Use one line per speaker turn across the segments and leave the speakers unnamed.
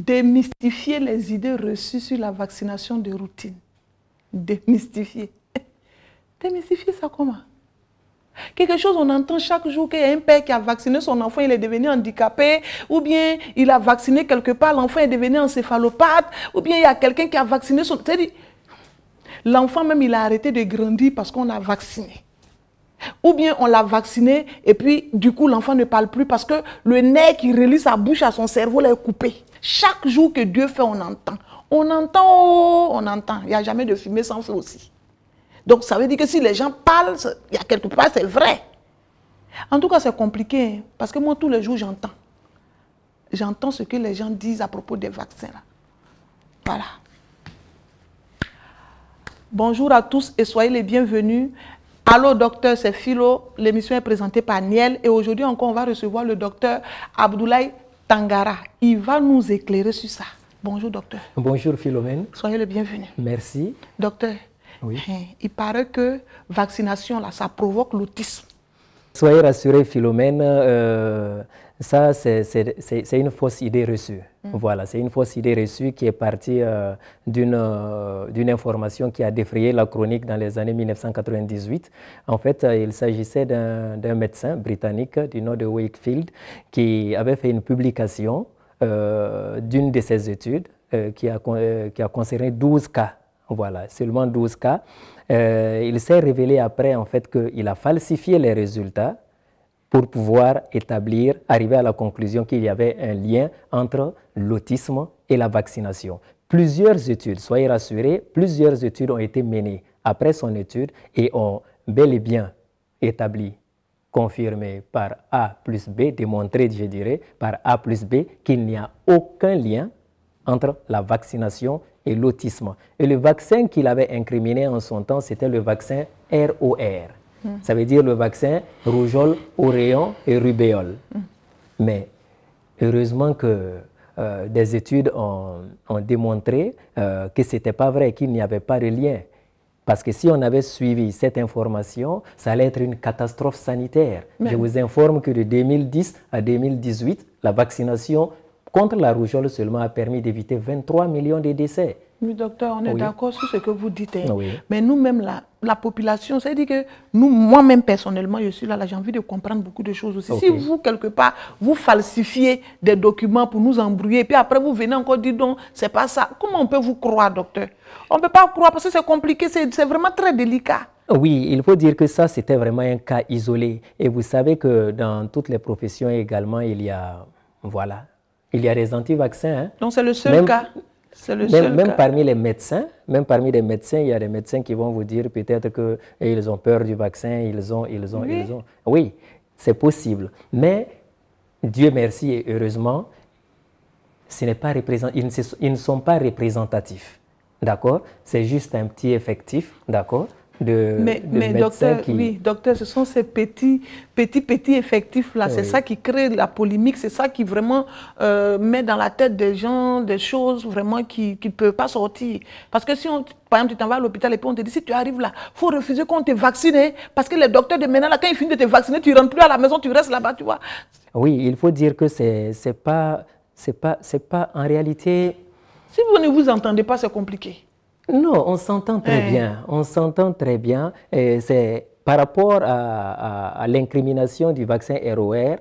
démystifier les idées reçues sur la vaccination de routine. Démystifier. Démystifier ça comment? Quelque chose, on entend chaque jour qu'il y a un père qui a vacciné son enfant, il est devenu handicapé, ou bien il a vacciné quelque part, l'enfant est devenu encéphalopathe, ou bien il y a quelqu'un qui a vacciné son... C'est-à-dire, l'enfant même, il a arrêté de grandir parce qu'on l'a vacciné. Ou bien on l'a vacciné et puis du coup l'enfant ne parle plus parce que le nerf qui relie sa bouche à son cerveau l'a coupé. Chaque jour que Dieu fait, on entend. On entend, oh, on entend. Il n'y a jamais de fumée sans feu aussi. Donc, ça veut dire que si les gens parlent, il y a quelque part, c'est vrai. En tout cas, c'est compliqué, hein, parce que moi, tous les jours, j'entends. J'entends ce que les gens disent à propos des vaccins. Là. Voilà. Bonjour à tous et soyez les bienvenus. Allô, docteur, c'est Philo. L'émission est présentée par Niel. Et aujourd'hui encore, on va recevoir le docteur Abdoulaye Tangara. Il va nous éclairer sur ça. Bonjour, docteur.
Bonjour, Philomène.
Soyez le bienvenu.
Merci.
Docteur.
Oui.
Il paraît que vaccination, là, ça provoque l'autisme.
Soyez rassurés, Philomène, ça c'est une fausse idée reçue. Voilà, c'est une fausse idée reçue qui est partie d'une information qui a défrayé la chronique dans les années 1998. En fait, il s'agissait d'un médecin britannique du nord de Wakefield qui avait fait une publication d'une de ses études qui a concerné 12 cas. Voilà, seulement 12 cas. Il s'est révélé après en fait qu'il a falsifié les résultats pour pouvoir arriver à la conclusion qu'il y avait un lien entre l'autisme et la vaccination. Plusieurs études, soyez rassurés, plusieurs études ont été menées après son étude et ont bel et bien établi, confirmé par A plus B, démontré, je dirais, par A plus B, qu'il n'y a aucun lien entre la vaccination et l'autisme. Et le vaccin qu'il avait incriminé en son temps, c'était le vaccin ROR. Ça veut dire le vaccin rougeole, oréon et rubéole. Mais heureusement que des études ont démontré que ce n'était pas vrai, qu'il n'y avait pas de lien. Parce que si on avait suivi cette information, ça allait être une catastrophe sanitaire. Je vous informe que de 2010 à 2018, la vaccination contre la rougeole seulement a permis d'éviter 23 millions de décès.
Oui, docteur, on est d'accord sur ce que vous dites. Hein.
Oui.
Mais nous-mêmes, la population, c'est-à-dire que moi-même, personnellement, je suis là j'ai envie de comprendre beaucoup de choses aussi. Si vous, quelque part, vous falsifiez des documents pour nous embrouiller, puis après, vous venez encore dire non, c'est pas ça. Comment on peut vous croire, docteur? On ne peut pas croire parce que c'est compliqué, c'est vraiment très délicat.
Oui, il faut dire que ça, c'était vraiment un cas isolé. Et vous savez que dans toutes les professions également, il y a, voilà, il y a des anti-vaccins. Hein.
Donc, c'est le seul cas.
Même parmi les médecins, il y a des médecins qui vont vous dire peut-être qu'ils ont peur du vaccin, ils ont. Oui, c'est possible. Mais, Dieu merci et heureusement, ils ne sont pas représentatifs. D'accord? C'est juste un petit effectif, d'accord?
Mais docteur, oui, docteur, ce sont ces petits effectifs-là. C'est ça qui crée la polémique, c'est ça qui vraiment met dans la tête des gens des choses vraiment qui ne peuvent pas sortir. Parce que si, par exemple, tu t'en vas à l'hôpital et puis on te dit, si tu arrives là, il faut refuser qu'on te vaccine. Hein, parce que les docteurs de maintenant, là, quand ils finissent de te vacciner, tu ne rentres plus à la maison, tu restes là-bas, tu vois.
Oui, il faut dire que c'est pas en réalité...
Si vous ne vous entendez pas, c'est compliqué.
Non, on s'entend très bien. On s'entend très bien. C'est par rapport à l'incrimination du vaccin ROR,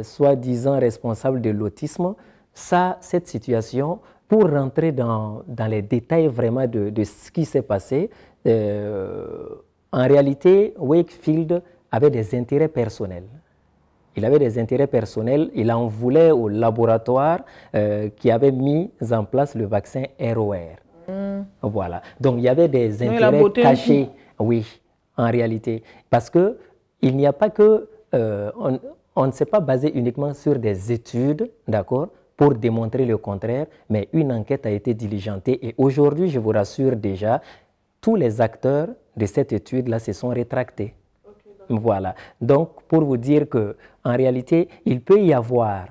soi-disant responsable de l'autisme, cette situation, pour rentrer dans les détails vraiment de ce qui s'est passé, en réalité, Wakefield avait des intérêts personnels. Il avait des intérêts personnels, il en voulait au laboratoire qui avait mis en place le vaccin ROR. Voilà. Donc, il y avait des intérêts cachés, oui, en réalité. Parce qu'il n'y a pas que... on ne s'est pas basé uniquement sur des études, d'accord, pour démontrer le contraire, mais une enquête a été diligentée. Et aujourd'hui, je vous rassure déjà, tous les acteurs de cette étude-là se sont rétractés. Voilà. Donc, pour vous dire qu'en réalité, il peut y avoir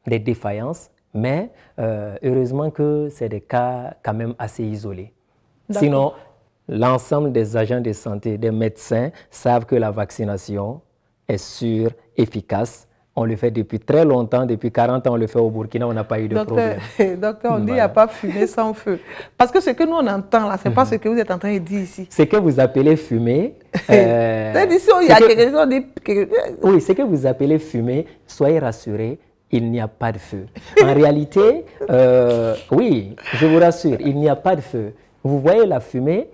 des défaillances, mais heureusement que c'est des cas quand même assez isolés. Sinon, l'ensemble des agents de santé, des médecins, savent que la vaccination est sûre, efficace, On le fait depuis très longtemps, depuis 40 ans, on le fait au Burkina, on n'a pas eu de problème.
Docteur, on dit qu'il n'y a pas fumée sans feu. Parce que ce que nous on entend là, ce n'est pas ce que vous êtes en train de dire ici.
Ce que vous appelez fumée...
Ici, il y a quelque chose de...
Oui, ce que vous appelez fumée, soyez rassurés, il n'y a pas de feu. En réalité, oui, je vous rassure, il n'y a pas de feu. Vous voyez la fumée,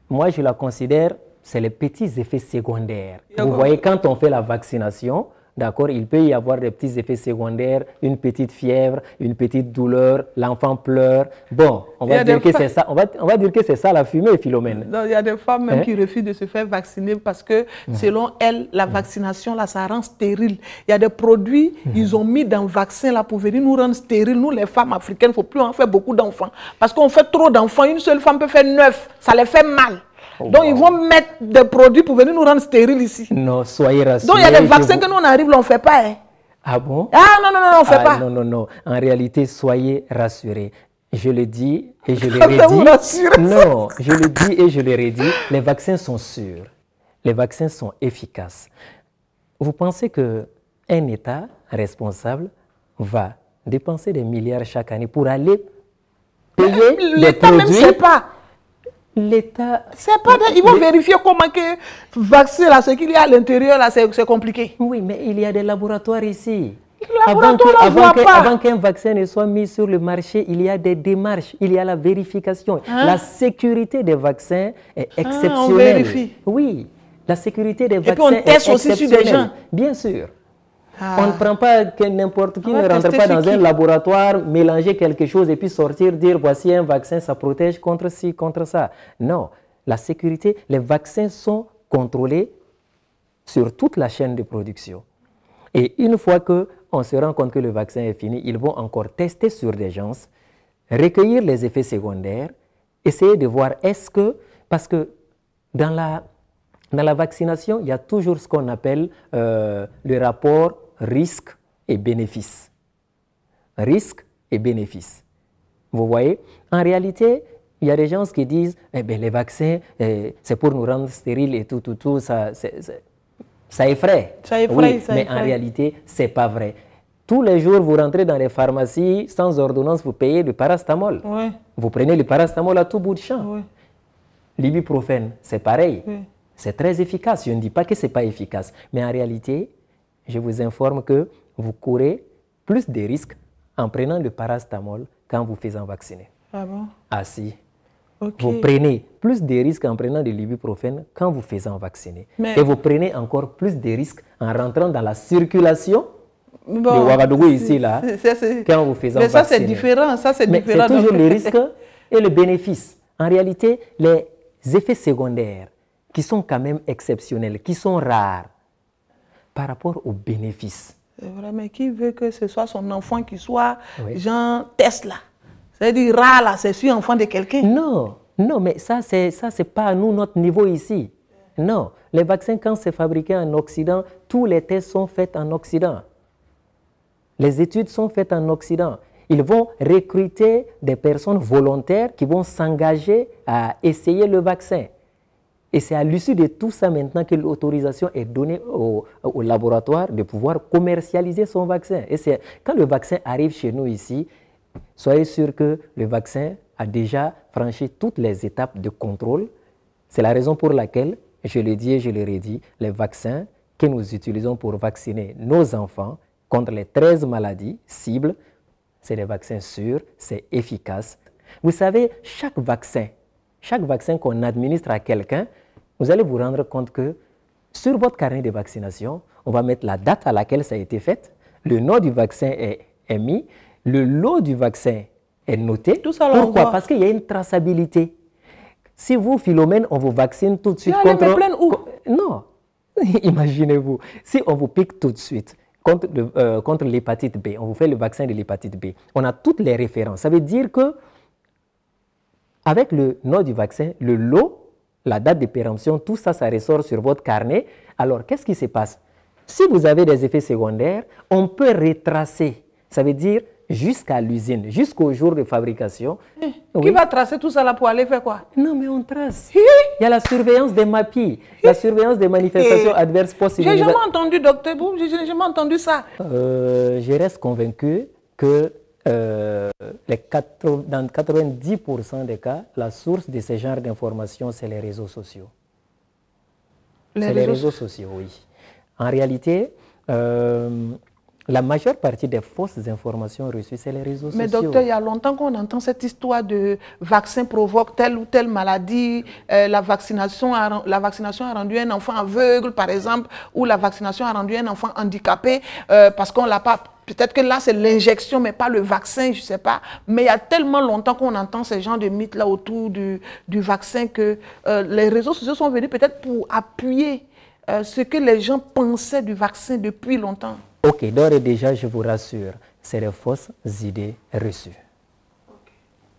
moi je la considère, c'est les petits effets secondaires. Vous voyez, quand on fait la vaccination, d'accord, il peut y avoir des petits effets secondaires, une petite fièvre, une petite douleur, l'enfant pleure. Bon, on va dire que c'est ça, on va dire que c'est ça la fumée, Philomène.
Non, il y a des femmes même qui refusent de se faire vacciner parce que selon elles, la vaccination là, ça rend stérile. Il y a des produits, ils ont mis dans le vaccin là pour venir nous rendre stériles. Nous, les femmes africaines, il ne faut plus en faire beaucoup d'enfants. Parce qu'on fait trop d'enfants, une seule femme peut faire 9, ça les fait mal. Donc, ils vont mettre des produits pour venir nous rendre stériles ici.
Non, soyez rassurés.
Donc, il y a des vaccins que nous, on arrive, là, on ne fait pas. Hein.
Ah bon?
Ah non, on ne fait pas.
Non. En réalité, soyez rassurés. Je le dis et je le redis. Non, je le dis et je le redis. Les vaccins sont sûrs. Les vaccins sont efficaces. Vous pensez qu'un État responsable va dépenser des milliards chaque année pour aller payer des produits?
L'État même ne sait pas.
L'État...
Ils vont vérifier comment que vaccin, là, ce qu'il y a à l'intérieur, là, c'est compliqué.
Oui, mais il y a des laboratoires ici.
Avant
qu'un vaccin ne soit mis sur le marché, il y a des démarches, il y a la vérification. La sécurité des vaccins est exceptionnelle.
On vérifie.
Oui, la sécurité des vaccins
est exceptionnelle. Et puis on teste aussi sur des gens.
Bien sûr. On ne prend pas que n'importe qui ne rentre pas dans un laboratoire, mélanger quelque chose et puis sortir, dire voici un vaccin, ça protège contre ci, contre ça. Non, la sécurité, les vaccins sont contrôlés sur toute la chaîne de production. Et une fois qu'on se rend compte que le vaccin est fini, ils vont encore tester sur des gens, recueillir les effets secondaires, essayer de voir est-ce que, parce que dans la vaccination, il y a toujours ce qu'on appelle le rapport risque et bénéfice. Risque et bénéfice. Vous voyez, en réalité, il y a des gens qui disent eh bien, les vaccins, c'est pour nous rendre stériles et tout, ça effraie.
Ça effraie,
oui, mais en réalité, ce n'est pas vrai. Tous les jours, vous rentrez dans les pharmacies, sans ordonnance, vous payez du paracétamol.
Oui.
Vous prenez le paracétamol à tout bout de champ.
Oui.
L'ibuprofène, c'est pareil.
Oui.
C'est très efficace. Je ne dis pas que ce n'est pas efficace. Mais en réalité, je vous informe que vous courez plus de risques en prenant le paracétamol qu'en vous faisant vacciner.
Ah bon?
Ah si.
Okay.
Vous prenez plus de risques en prenant de l'ibuprofène qu'en vous faisant vacciner.
Mais...
Et vous prenez encore plus de risques en rentrant dans la circulation de Ouagadougou ici, là, qu'en vous faisant vacciner.
Mais ça, c'est différent.
Mais c'est toujours le risque et le bénéfice. En réalité, les effets secondaires qui sont quand même exceptionnels, qui sont rares par rapport aux bénéfices.
C'est vrai, mais qui veut que ce soit son enfant qui soit Jean Tesla? C'est-à-dire rare, là, c'est sur enfant de quelqu'un.
Non, mais ça, c'est pas à nous, notre niveau ici. Non, les vaccins, quand c'est fabriqué en Occident, tous les tests sont faits en Occident. Les études sont faites en Occident. Ils vont recruter des personnes volontaires qui vont s'engager à essayer le vaccin. Et c'est à l'issue de tout ça maintenant que l'autorisation est donnée au laboratoire de pouvoir commercialiser son vaccin. Et c'est quand le vaccin arrive chez nous ici, soyez sûr que le vaccin a déjà franchi toutes les étapes de contrôle. C'est la raison pour laquelle, je le dis et je le redis, les vaccins que nous utilisons pour vacciner nos enfants contre les 13 maladies cibles, c'est des vaccins sûrs, c'est efficace. Vous savez, chaque vaccin qu'on administre à quelqu'un, vous allez vous rendre compte que sur votre carnet de vaccination, on va mettre la date à laquelle ça a été fait, le nom du vaccin est mis, le lot du vaccin est noté.
Tout ça,
pourquoi? Parce qu'il y a une traçabilité. Si vous, Philomène, on vous vaccine tout de suite contre... Non, imaginez-vous, si on vous pique tout de suite contre l'hépatite B, on vous fait le vaccin de l'hépatite B, on a toutes les références. Ça veut dire que avec le nom du vaccin, le lot, la date de péremption, tout ça, ça ressort sur votre carnet. Alors, qu'est-ce qui se passe? Si vous avez des effets secondaires, on peut retracer. Ça veut dire, jusqu'à l'usine, jusqu'au jour de fabrication.
Qui va tracer tout ça là pour aller faire quoi?
Non, mais on trace. Il y a la surveillance des MAPI, la surveillance des manifestations adverses post-immunisaires.
J'ai jamais entendu, docteur Boum, j'ai jamais entendu ça.
Je reste convaincu que dans 90% des cas, la source de ce genre d'informations, c'est les réseaux sociaux. C'est les réseaux sociaux, oui. En réalité, la majeure partie des fausses informations reçues, c'est les réseaux sociaux.
Mais docteur, il y a longtemps qu'on entend cette histoire de vaccin provoque telle ou telle maladie, la vaccination a rendu un enfant aveugle, par exemple, ou la vaccination a rendu un enfant handicapé, parce qu'on l'a pas... Peut-être que là, c'est l'injection, mais pas le vaccin, je ne sais pas. Mais il y a tellement longtemps qu'on entend ces genres de mythes-là autour du vaccin que les réseaux sociaux sont venus peut-être pour appuyer ce que les gens pensaient du vaccin depuis longtemps.
Ok, d'ores et déjà, je vous rassure, c'est des fausses idées reçues. Okay.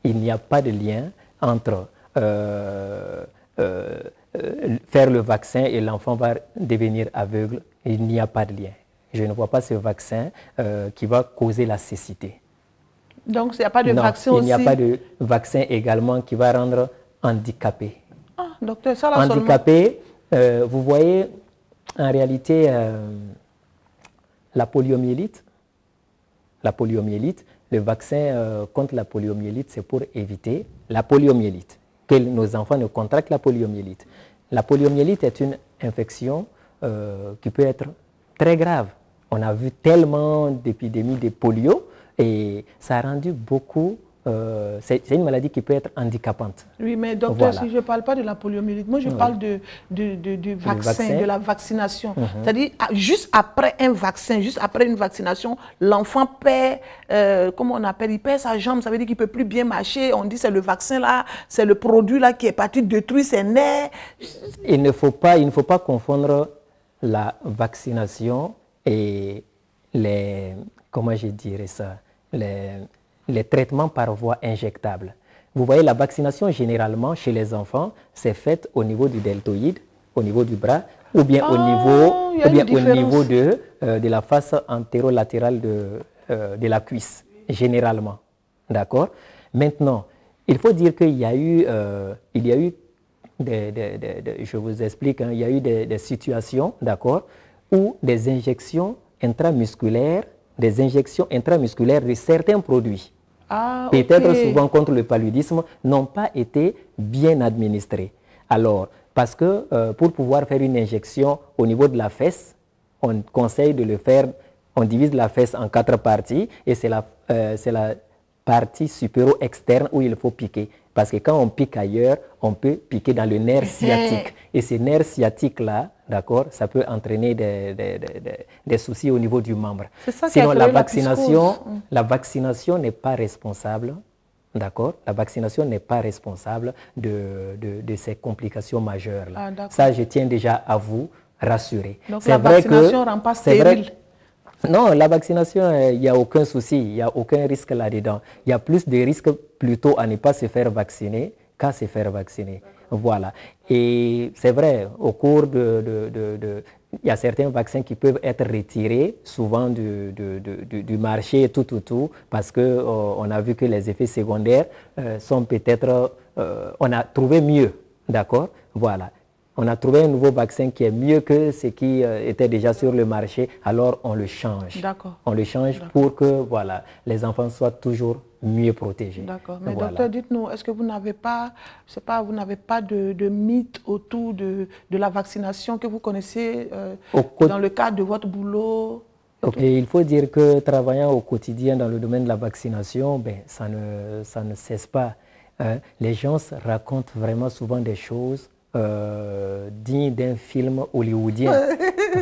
Il n'y a pas de lien entre faire le vaccin et l'enfant va devenir aveugle. Il n'y a pas de lien. Je ne vois pas ce vaccin qui va causer la cécité.
Donc, il n'y a pas de vaccin aussi?
Il n'y a pas de vaccin également qui va rendre handicapé.
Ah, docteur, ça là
handicapé, vous voyez, en réalité, la poliomyélite, le vaccin contre la poliomyélite, c'est pour éviter la poliomyélite, que nos enfants ne contractent la poliomyélite. La poliomyélite est une infection qui peut être très grave. On a vu tellement d'épidémies de polio et ça a rendu beaucoup... c'est une maladie qui peut être handicapante.
Oui, mais docteur, si je ne parle pas de la poliomyélite, moi je parle du vaccin, de la vaccination. C'est-à-dire, juste après un vaccin, juste après une vaccination, l'enfant perd, comment on appelle, il perd sa jambe, ça veut dire qu'il ne peut plus bien marcher. On dit c'est le vaccin là, c'est le produit là qui est parti détruire ses nerfs.
Il ne faut pas confondre la vaccination et les, comment je dirais ça, les traitements par voie injectable. Vous voyez, la vaccination, généralement, chez les enfants, c'est faite au niveau du deltoïde, au niveau du bras, ou bien au niveau de la face antérolatérale de la cuisse, généralement. D'accord? Maintenant, il faut dire qu'il y a eu, je vous explique, hein, il y a eu des situations, d'accord, où des injections intramusculaires de certains produits, peut-être souvent contre le paludisme, n'ont pas été bien administrés. Alors, parce que pour pouvoir faire une injection au niveau de la fesse, on conseille de le faire, on divise la fesse en 4 parties et c'est la partie supéro-externe où il faut piquer. Parce que quand on pique ailleurs, on peut piquer dans le nerf sciatique. Et ces nerfs sciatiques-là, d'accord, ça peut entraîner des soucis au niveau du membre. Sinon, la vaccination n'est pas responsable, d'accord? La vaccination n'est pas responsable de ces complications majeures-là. Ça, je tiens déjà à vous rassurer.
Donc la vaccination ne rend pas stérile?
Non, la vaccination, il n'y a aucun souci, il n'y a aucun risque là-dedans. Il y a plus de risques plutôt à ne pas se faire vacciner qu'à se faire vacciner. Voilà. Et c'est vrai, au cours il y a certains vaccins qui peuvent être retirés souvent du marché, tout, parce qu'on a vu que les effets secondaires sont peut-être... on a trouvé mieux, d'accord? Voilà. On a trouvé un nouveau vaccin qui est mieux que ce qui était déjà sur le marché, alors on le change.
D'accord.
On le change pour que voilà, les enfants soient toujours mieux protégés.
D'accord. Mais docteur, dites-nous, est-ce que vous n'avez pas, je sais pas, vous n'avez pas de mythe autour de la vaccination que vous connaissez dans le cadre de votre boulot?
Et il faut dire que travaillant au quotidien dans le domaine de la vaccination, ben, ça ne cesse pas. Hein. Les gens racontent vraiment souvent des choses digne d'un film hollywoodien.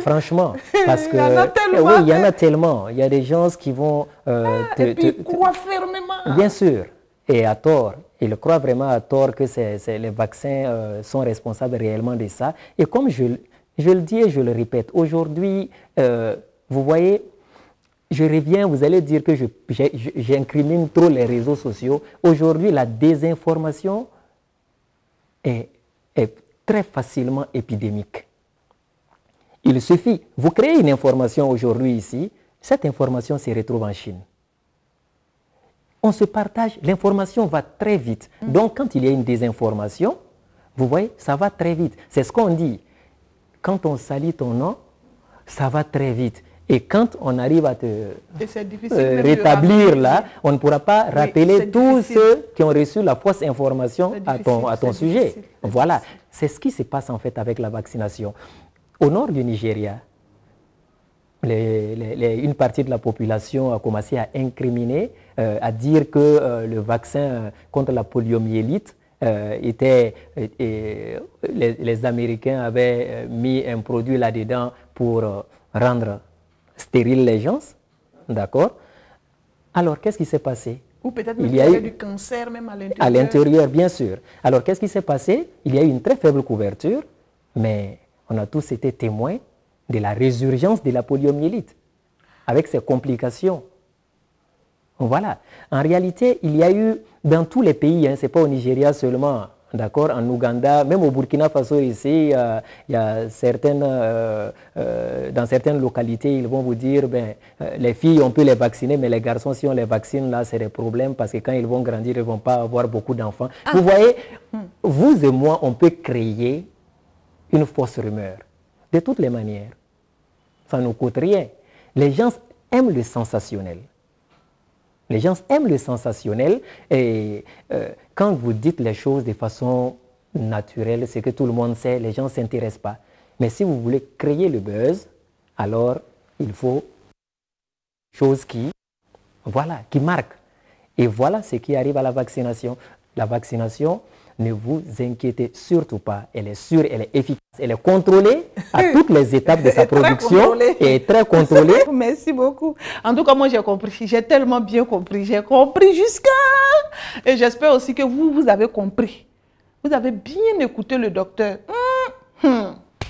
Franchement, parce que oui, il y en a tellement. Il y a des gens qui vont
et puis croient fermement.
Bien sûr, et à tort. Ils croient vraiment à tort que les vaccins sont responsables réellement de ça. Et comme je le dis et je le répète, aujourd'hui, vous voyez, je reviens, vous allez dire que j'incrimine trop les réseaux sociaux. Aujourd'hui, la désinformation est très facilement épidémique. Il suffit, vous créez une information aujourd'hui ici, cette information se retrouve en Chine. on se partage, l'information va très vite. Donc, quand il y a une désinformation, vous voyez, ça va très vite. C'est ce qu'on dit. Quand on salit ton nom, ça va très vite. Et quand on arrive à te rétablir là, on ne pourra pas rappeler tous ceux qui ont reçu la fausse information à ton sujet. Voilà, c'est ce qui se passe en fait avec la vaccination. Au nord du Nigeria, une partie de la population a commencé à incriminer, à dire que le vaccin contre la poliomyélite les Américains avaient mis un produit là-dedans pour rendre stérile les gens, d'accord? Alors, qu'est-ce qui s'est passé?
Ou peut-être qu'il y a eu du cancer même à l'intérieur.
À l'intérieur, bien sûr. Alors, qu'est-ce qui s'est passé? Il y a eu une très faible couverture, mais on a tous été témoins de la résurgence de la poliomyélite, avec ses complications. Voilà. En réalité, il y a eu dans tous les pays, hein, ce n'est pas au Nigeria seulement, d'accord, en Ouganda, même au Burkina Faso ici, il y a certaines, dans certaines localités, ils vont vous dire, les filles, on peut les vacciner, mais les garçons, si on les vaccine, là, c'est des problèmes parce que quand ils vont grandir, ils ne vont pas avoir beaucoup d'enfants. Vous voyez, vous et moi, on peut créer une fausse rumeur. De toutes les manières, ça ne nous coûte rien. Les gens aiment le sensationnel. Les gens aiment le sensationnel et quand vous dites les choses de façon naturelle, c'est que tout le monde sait, les gens ne s'intéressent pas. Mais si vous voulez créer le buzz, alors il faut des choses qui marquent. Et voilà ce qui arrive à la vaccination. La vaccination, ne vous inquiétez surtout pas. Elle est sûre, elle est efficace, elle est contrôlée à toutes les étapes de sa production et très contrôlée.
Merci beaucoup. En tout cas, moi, j'ai compris. J'ai tellement bien compris. J'ai compris jusqu'à... Et j'espère aussi que vous avez compris. Vous avez bien écouté le docteur.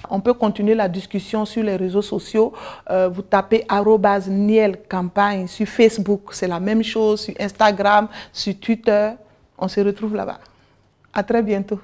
On peut continuer la discussion sur les réseaux sociaux. Vous tapez @NielCampagne sur Facebook. C'est la même chose sur Instagram, sur Twitter. On se retrouve là-bas. À très bientôt.